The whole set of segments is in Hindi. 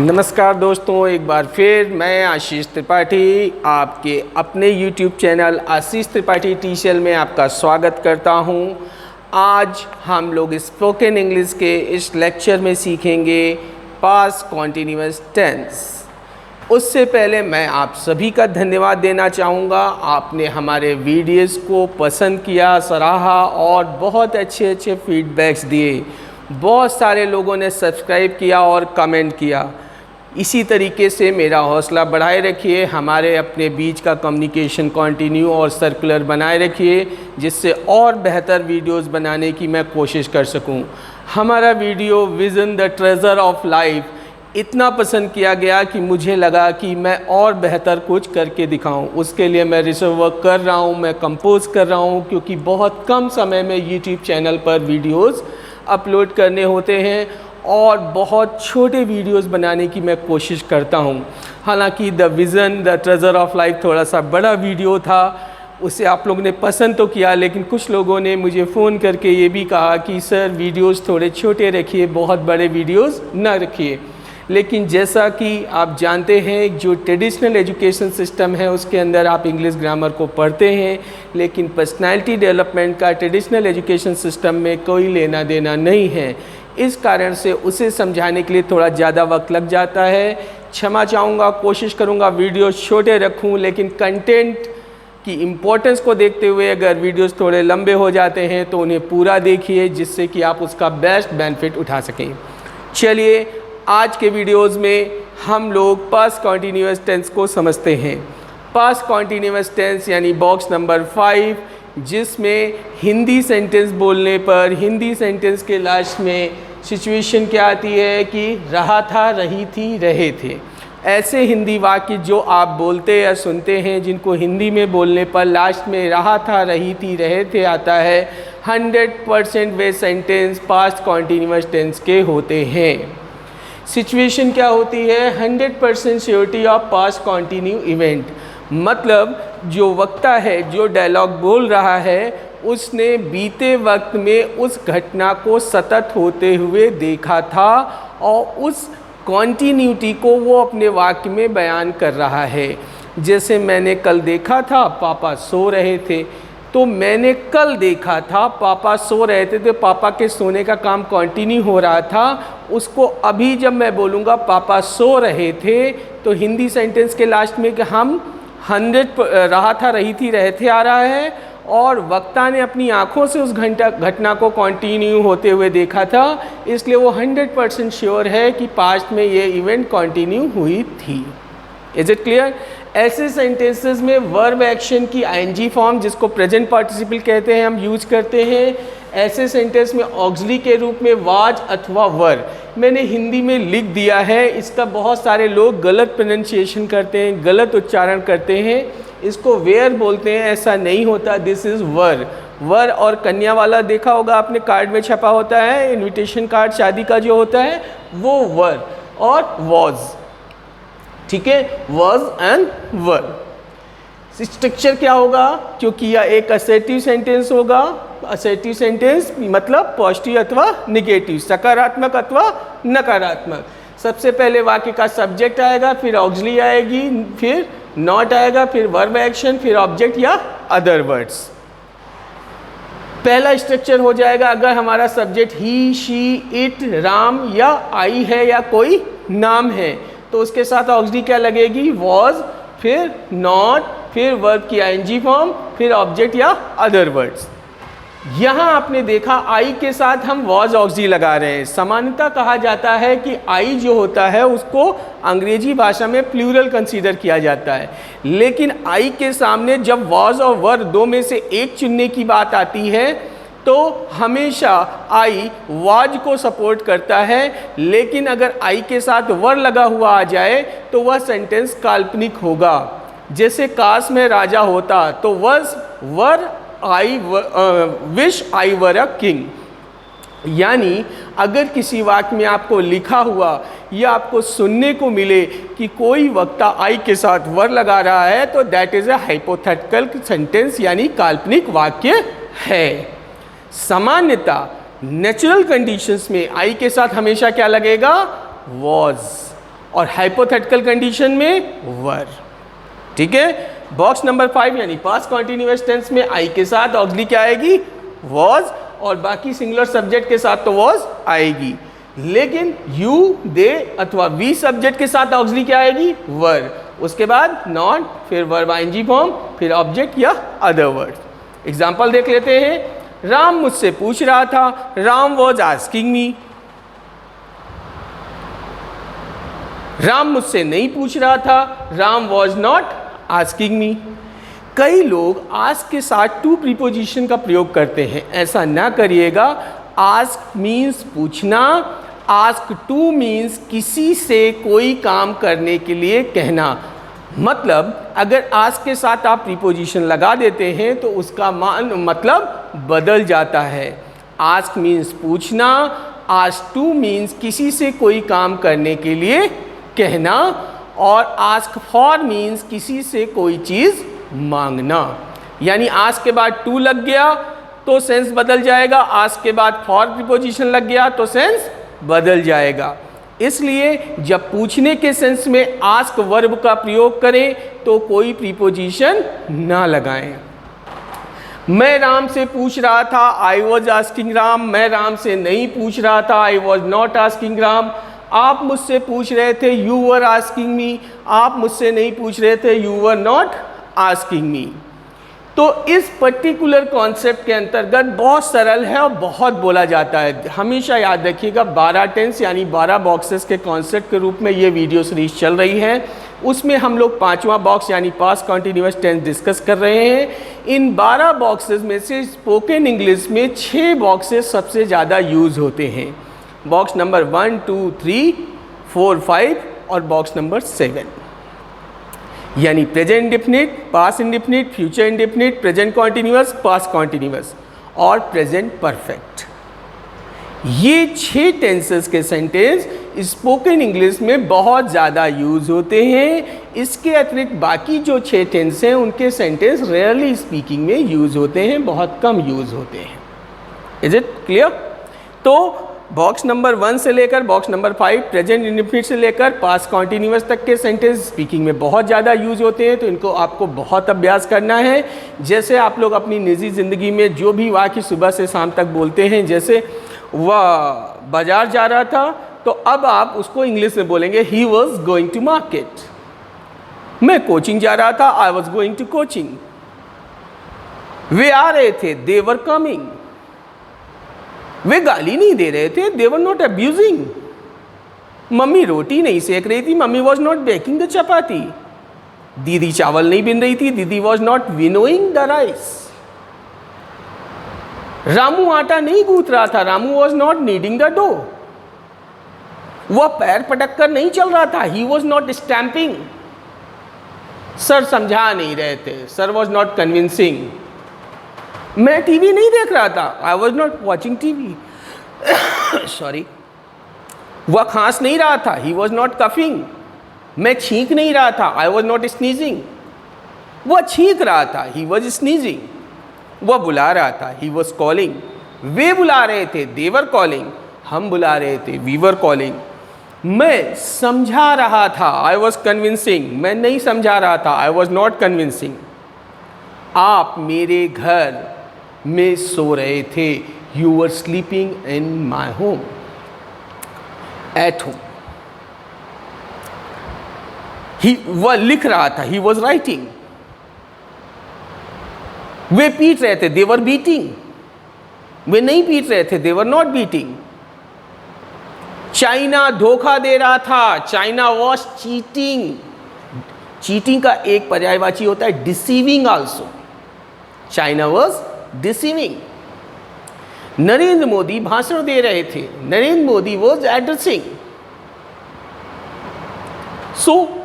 नमस्कार दोस्तों, एक बार फिर मैं आशीष त्रिपाठी आपके अपने YouTube चैनल आशीष त्रिपाठी टीचर में आपका स्वागत करता हूं। आज हम लोग स्पोकन इंग्लिश के इस लेक्चर में सीखेंगे पास्ट कॉन्टिन्यूअस टेंस। उससे पहले मैं आप सभी का धन्यवाद देना चाहूँगा। आपने हमारे वीडियोस को पसंद किया, सराहा और बहुत अच्छे फीडबैक्स दिए। बहुत सारे लोगों ने सब्सक्राइब किया और कमेंट किया। इसी तरीके से मेरा हौसला बढ़ाए रखिए, हमारे अपने बीच का कम्युनिकेशन कंटिन्यू और सर्कुलर बनाए रखिए, जिससे और बेहतर वीडियोस बनाने की मैं कोशिश कर सकूं। हमारा video vision the treasure of life इतना पसंद किया गया कि मुझे लगा कि मैं और बेहतर कुछ करके दिखाऊं। उसके लिए मैं रिसर्च वर्क कर रहा हूं, मैं कंपोज कर रहा हूं, क्योंकि बहुत कम समय में यूट्यूब चैनल पर वीडियोस अपलोड करने होते हैं और बहुत छोटे वीडियोस बनाने की मैं कोशिश करता हूं। हालांकि the vision the treasure of life थोड़ा सा बड़ा वीडियो था, उसे आप लोगों ने पसंद तो किया, लेकिन कुछ लोगों ने मुझे फ़ोन करके ये भी कहा कि सर वीडियोस थोड़े छोटे रखिए, बहुत बड़े वीडियोस ना रखिए। लेकिन जैसा कि आप जानते हैं, जो ट्रेडिशनल एजुकेशन सिस्टम है उसके अंदर आप इंग्लिश ग्रामर को पढ़ते हैं, लेकिन पर्सनालिटी डेवलपमेंट का ट्रेडिशनल एजुकेशन सिस्टम में कोई लेना देना नहीं है। इस कारण से उसे समझाने के लिए थोड़ा ज़्यादा वक्त लग जाता है। क्षमा चाहूँगा, कोशिश करूँगा वीडियो छोटे रखूँ, लेकिन कंटेंट की इम्पोर्टेंस को देखते हुए अगर वीडियोस थोड़े लंबे हो जाते हैं तो उन्हें पूरा देखिए, जिससे कि आप उसका बेस्ट बेनिफिट उठा सकें। चलिए आज के वीडियोस में हम लोग पास्ट कॉन्टिन्यूअस टेंस को समझते हैं। पास्ट कॉन्टिन्यूअस टेंस यानी बॉक्स नंबर 5, जिसमें हिंदी सेंटेंस बोलने पर हिंदी सेंटेंस के लास्ट में सिचुएशन क्या आती है कि रहा था, रही थी, रहे थे। ऐसे हिंदी वाक्य जो आप बोलते या सुनते हैं, जिनको हिंदी में बोलने पर लास्ट में रहा था, रही थी, रहे थे आता है, 100% वे सेंटेंस पास्ट कॉन्टिन्यूअस टेंस के होते हैं। सिचुएशन क्या होती है? 100% surety of past continue event. मतलब जो वक्ता है, जो डायलॉग बोल रहा है, उसने बीते वक्त में उस घटना को सतत होते हुए देखा था और उस कॉन्टिन्यूटी को वो अपने वाक्य में बयान कर रहा है। जैसे मैंने कल देखा था पापा सो रहे थे, तो मैंने कल देखा था पापा सो रहे थे, तो पापा के सोने का काम कंटिन्यू हो रहा था। उसको अभी जब मैं बोलूँगा पापा सो रहे थे, तो हिंदी सेंटेंस के लास्ट में कि हम 100 रहा था, रही थी, रहे थे आ रहा है, और वक्ता ने अपनी आँखों से उस घटना को कंटिन्यू होते हुए देखा था, इसलिए वो 100% श्योर है कि पास्ट में ये इवेंट कंटिन्यू हुई थी। Is it clear? ऐसे सेंटेंसेस में वर्ब एक्शन की आईएनजी फॉर्म, जिसको प्रेजेंट पार्टिसिपल कहते हैं, हम यूज करते हैं। ऐसे सेंटेंस में ऑक्सिलरी के रूप में वाज अथवा वर मैंने हिंदी में लिख दिया है। इसका बहुत सारे लोग गलत प्रोनाउंसिएशन करते हैं, गलत उच्चारण करते हैं, इसको वेयर बोलते हैं। ऐसा नहीं होता, दिस इज़ वर। वर और कन्या वाला देखा होगा आपने, कार्ड में छपा होता है, इनविटेशन कार्ड शादी का जो होता है वो वर और वॉज। ठीक है, वॉज एंड वर। स्ट्रक्चर क्या होगा? क्योंकि यह एक असर्टिव सेंटेंस होगा। असर्टिव सेंटेंस मतलब पॉजिटिव अथवा निगेटिव, सकारात्मक अथवा नकारात्मक। सबसे पहले वाक्य का सब्जेक्ट आएगा, फिर ऑक्सिलरी आएगी, फिर नॉट आएगा, फिर वर्ब एक्शन, फिर ऑब्जेक्ट या अदर वर्ड्स। पहला स्ट्रक्चर हो जाएगा अगर हमारा subject he, she, it, Ram या आई है या कोई नाम है, तो उसके साथ ऑक्सिलरी क्या लगेगी? वॉज, फिर नॉट, फिर वर्ब की आईएनजी फॉर्म, फिर ऑब्जेक्ट या अदर वर्ड्स। यहाँ आपने देखा आई के साथ हम वॉज ऑक्सिलरी लगा रहे हैं। सामान्यतः कहा जाता है कि आई जो होता है उसको अंग्रेजी भाषा में प्लूरल कंसीडर किया जाता है, लेकिन आई के सामने जब वॉज और वर दो में से एक चुनने की बात आती है तो हमेशा आई वाज को सपोर्ट करता है, लेकिन अगर आई के साथ वर लगा हुआ आ जाए तो वह सेंटेंस काल्पनिक होगा। जैसे काश में राजा होता तो वज वर I wish I were a king. यानी अगर किसी वाक्य में आपको लिखा हुआ या आपको सुनने को मिले कि कोई वक्ता आई के साथ वर लगा रहा है, तो that is a hypothetical sentence, यानी काल्पनिक वाक्य है। सामान्यतः नेचुरल कंडीशंस में आई के साथ हमेशा क्या लगेगा? वॉज। और हाइपोथेटिकल कंडीशन में वर। ठीक है। बॉक्स नंबर 5 यानी पास्ट कंटिन्यूअस टेंस में आई के साथ ऑक्सिलरी क्या आएगी? वॉज, और बाकी सिंगुलर सब्जेक्ट के साथ तो वॉज आएगी। लेकिन यू, दे अथवा वी सब्जेक्ट के साथ ऑक्सिलरी क्या आएगी? वर। उसके बाद नॉट, फिर वर्ब आईएनजी फॉर्म, फिर ऑब्जेक्ट या अदर वर्ड। एग्जाम्पल देख लेते हैं। राम मुझसे पूछ रहा था, Ram was asking me. Ram मुझसे नहीं पूछ रहा था, Ram was not asking me. कई लोग आस्क के साथ टू प्रीपोजिशन का प्रयोग करते हैं, ऐसा ना करिएगा। आस्क मीन्स पूछना, आस्क टू मीन्स किसी से कोई काम करने के लिए कहना। मतलब अगर आस्क के साथ आप प्रीपोजिशन लगा देते हैं तो उसका मतलब बदल जाता है। आस्क मीन्स पूछना, आस्क टू मीन्स किसी से कोई काम करने के लिए कहना, और आस्क फॉर मीन्स किसी से कोई चीज़ मांगना। यानी आस्क के बाद टू लग गया तो सेंस बदल जाएगा, आस्क के बाद फॉर प्रीपोजिशन लग गया तो सेंस बदल जाएगा। इसलिए जब पूछने के सेंस में आस्क वर्ब का प्रयोग करें तो कोई प्रीपोजिशन ना लगाएं। मैं राम से पूछ रहा था, आई वॉज आस्किंग राम। मैं राम से नहीं पूछ रहा था, I was not asking Ram. आप मुझसे पूछ रहे थे, यू वर आस्किंग मी। आप मुझसे नहीं पूछ रहे थे, you were not asking me. तो इस पर्टिकुलर कॉन्सेप्ट के अंतर्गत बहुत सरल है और बहुत बोला जाता है। हमेशा याद रखिएगा 12 टेंस यानी 12 बॉक्सेस के कॉन्सेप्ट के रूप में ये वीडियो सीरीज चल रही है। उसमें हम लोग 5वां बॉक्स यानी पास्ट कंटिन्यूअस टेंस डिस्कस कर रहे हैं। इन 12 बॉक्सेस में से स्पोकन इंग्लिश में 6 बॉक्सेस सबसे ज़्यादा यूज़ होते हैं। बॉक्स नंबर 1, 2, 3, 4, 5 और बॉक्स नंबर 7 यानी present indefinite, past indefinite, future indefinite, present continuous, past continuous और प्रेजेंट परफेक्ट। ये 6 टेंसेस के सेंटेंस स्पोकन इंग्लिश में बहुत ज़्यादा यूज़ होते हैं। इसके अतिरिक्त बाकी जो 6 टेंस हैं उनके सेंटेंस रेयरली स्पीकिंग में यूज़ होते हैं, बहुत कम यूज़ होते हैं। Is it clear? तो बॉक्स नंबर 1 से लेकर बॉक्स नंबर 5 प्रेजेंट इंडेफिनिट से लेकर पास्ट कॉन्टिन्यूअस तक के सेंटेंस स्पीकिंग में बहुत ज़्यादा यूज होते हैं। तो इनको आपको बहुत अभ्यास करना है। जैसे आप लोग अपनी निजी ज़िंदगी में जो भी वाक्य सुबह से शाम तक बोलते हैं, जैसे वह बाजार जा रहा था, तो अब आप उसको इंग्लिश में बोलेंगे he was going to market. मैं कोचिंग जा रहा था, I was going to coaching. वे आ रहे थे, दे वर कमिंग। वे गाली नहीं दे रहे थे, they were not abusing. Mummy रोटी नहीं सेक रही थी, mummy was not baking the chapati. दीदी चावल नहीं बिन रही थी, didi was not winnowing the rice. Ramu आटा नहीं गूंथ रहा था, Ramu was not kneading the dough. वह पैर पटक कर नहीं चल रहा था, he was not stamping. Sir समझा नहीं रहे थे, सर वॉज नॉट कन्विंसिंग। मैं टीवी नहीं देख रहा था, I was not watching TV. Sorry. वह खांस नहीं रहा था, ही वॉज नॉट कफिंग। मैं छींक नहीं रहा था, आई वॉज नॉट स्नीजिंग। वह छींक रहा था, ही वॉज स्नीजिंग। वह बुला रहा था, ही वॉज कॉलिंग। वे बुला रहे थे, दे वर कॉलिंग। हम बुला रहे थे, वी वर कॉलिंग। मैं समझा रहा था, आई वॉज कन्विंसिंग। मैं नहीं समझा रहा था, आई वॉज नॉट कन्विंसिंग। आप मेरे घर में सो रहे थे, you were sleeping in my home, at home. वह लिख रहा था, ही वॉज राइटिंग। वे पीट रहे थे, दे वर बीटिंग। वे नहीं पीट रहे थे, they were not beating. China धोखा दे रहा था, चाइना वॉज चीटिंग। चीटिंग का एक पर्यायवाची होता है deceiving also. China was deceiving. Narendra Modi भाषण दे रहे थे, नरेंद्र मोदी वॉज एड्रेसिंग।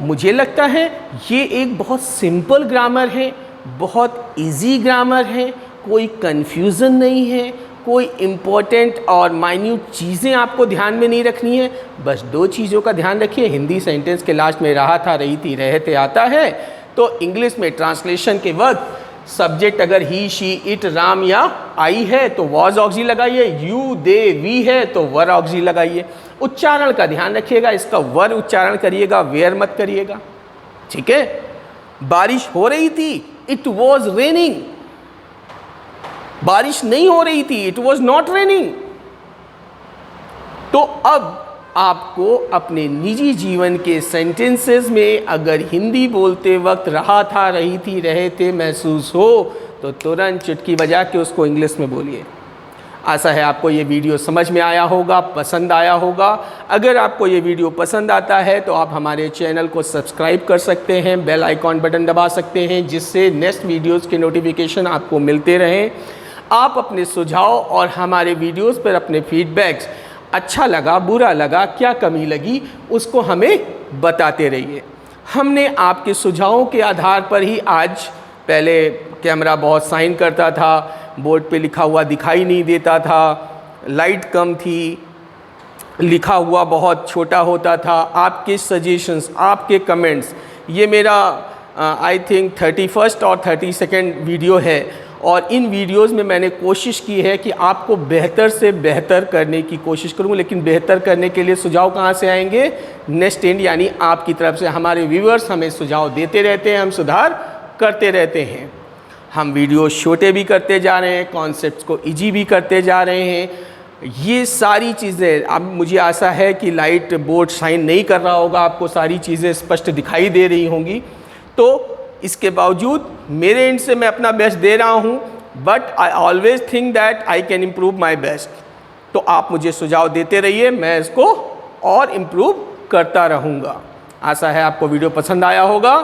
मुझे लगता है ये एक बहुत सिंपल ग्रामर है, बहुत इजी ग्रामर है, कोई कंफ्यूजन नहीं है, कोई इम्पोर्टेंट और माइन्यूट चीज़ें आपको ध्यान में नहीं रखनी है। बस 2 चीज़ों का ध्यान रखिए। हिंदी सेंटेंस के लास्ट में रहा था, रही थी, रहे थे आता है, तो इंग्लिश में ट्रांसलेशन के वक्त सब्जेक्ट अगर ही, शी, इट, राम या आई है तो वॉज ऑक्सी लगाइए, यू, दे, वी है तो वर ऑक्सी लगाइए। उच्चारण का ध्यान रखिएगा, इसका वर उच्चारण करिएगा, वेयर मत करिएगा, ठीक है। बारिश हो रही थी, इट वॉज रेनिंग। बारिश नहीं हो रही थी, इट वॉज नॉट रेनिंग। तो अब आपको अपने निजी जीवन के सेंटेंसेस में अगर हिंदी बोलते वक्त रहा था, रही थी, रहे थे महसूस हो तो तुरंत चुटकी बजा के उसको इंग्लिश में बोलिए। आशा है आपको ये वीडियो समझ में आया होगा, पसंद आया होगा। अगर आपको ये वीडियो पसंद आता है तो आप हमारे चैनल को सब्सक्राइब कर सकते हैं, बेल आइकॉन बटन दबा सकते हैं, जिससे नेक्स्ट वीडियोस के नोटिफिकेशन आपको मिलते रहें। आप अपने सुझाव और हमारे वीडियोस पर अपने फीडबैक्स, अच्छा लगा, बुरा लगा, क्या कमी लगी, उसको हमें बताते रहिए। हमने आपके सुझावों के आधार पर ही आज, पहले कैमरा बहुत साइन करता था, बोर्ड पे लिखा हुआ दिखाई नहीं देता था, लाइट कम थी, लिखा हुआ बहुत छोटा होता था। आपके सजेशंस, आपके कमेंट्स, ये मेरा आई थिंक 31st और 32nd वीडियो है और इन वीडियोस में मैंने कोशिश की है कि आपको बेहतर से बेहतर करने की कोशिश करूं। लेकिन बेहतर करने के लिए सुझाव कहां से आएंगे? नेक्स्ट एंड यानी आपकी तरफ से। हमारे व्यूअर्स हमें सुझाव देते रहते हैं, हम सुधार करते रहते हैं। हम वीडियो छोटे भी करते जा रहे हैं, कॉन्सेप्ट्स को इजी भी करते जा रहे हैं। ये सारी चीज़ें, अब मुझे आशा है कि लाइट बोर्ड शाइन नहीं कर रहा होगा, आपको सारी चीज़ें स्पष्ट दिखाई दे रही होंगी। तो इसके बावजूद मेरे एंड से मैं अपना बेस्ट दे रहा हूँ, but I always think that I can improve my best. तो आप मुझे सुझाव देते रहिए, मैं इसको और इम्प्रूव करता रहूँगा। आशा है आपको वीडियो पसंद आया होगा,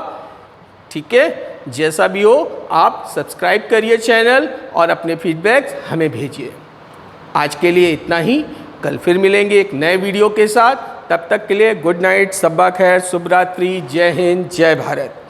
ठीक है। जैसा भी हो आप सब्सक्राइब करिए चैनल और अपने फीडबैक्स हमें भेजिए। आज के लिए इतना ही, कल फिर मिलेंगे एक नए वीडियो के साथ। तब तक के लिए गुड नाइट, सब्बा खैर, शुभ रात्रि, जय हिंद, जय भारत।